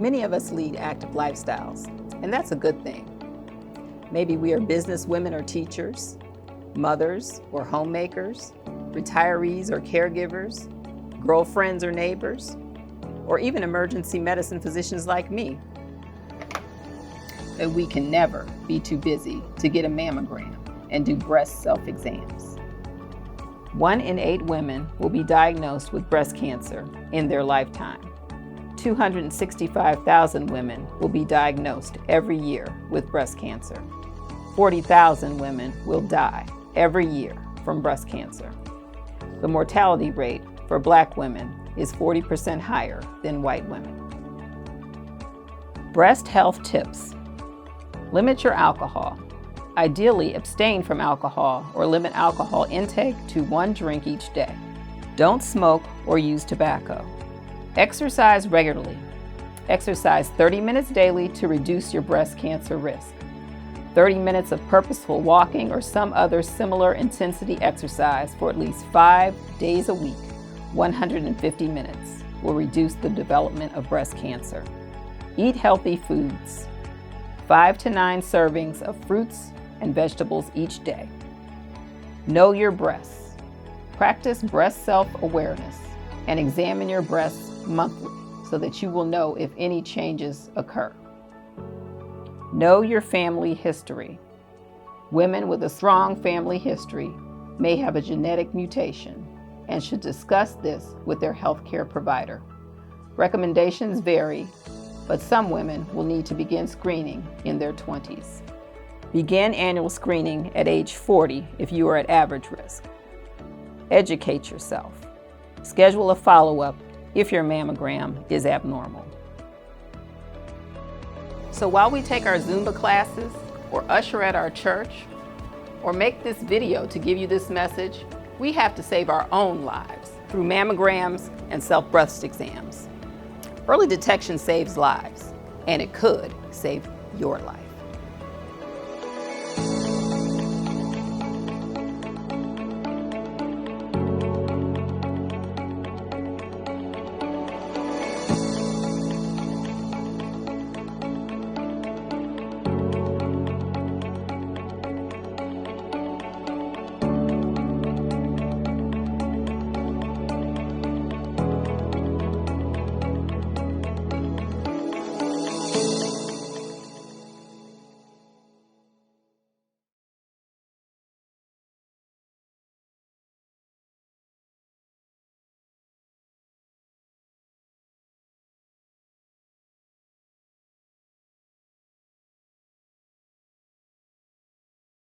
Many of us lead active lifestyles, and that's a good thing. Maybe we are business women or teachers, mothers or homemakers, retirees or caregivers, girlfriends or neighbors, or even emergency medicine physicians like me. But we can never be too busy to get a mammogram and do breast self-exams. 1 in 8 women will be diagnosed with breast cancer in their lifetime. 265,000 women will be diagnosed every year with breast cancer. 40,000 women will die every year from breast cancer. The mortality rate for Black women is 40% higher than white women. Breast health tips. Limit your alcohol. Ideally, abstain from alcohol or limit alcohol intake to 1 drink each day. Don't smoke or use tobacco. Exercise regularly. Exercise 30 minutes daily to reduce your breast cancer risk. 30 minutes of purposeful walking or some other similar intensity exercise for at least 5 days a week, 150 minutes, will reduce the development of breast cancer. Eat healthy foods. 5 to 9 servings of fruits and vegetables each day. Know your breasts. Practice breast self-awareness and examine your breasts monthly so that you will know if any changes occur. Know your family history. Women with a strong family history may have a genetic mutation and should discuss this with their healthcare provider. Recommendations vary, but some women will need to begin screening in their 20s. Begin annual screening at age 40 if you are at average risk. Educate yourself. Schedule a follow-up if your mammogram is abnormal. So while we take our Zumba classes, or usher at our church, or make this video to give you this message, we have to save our own lives through mammograms and self-breast exams. Early detection saves lives, and it could save your life.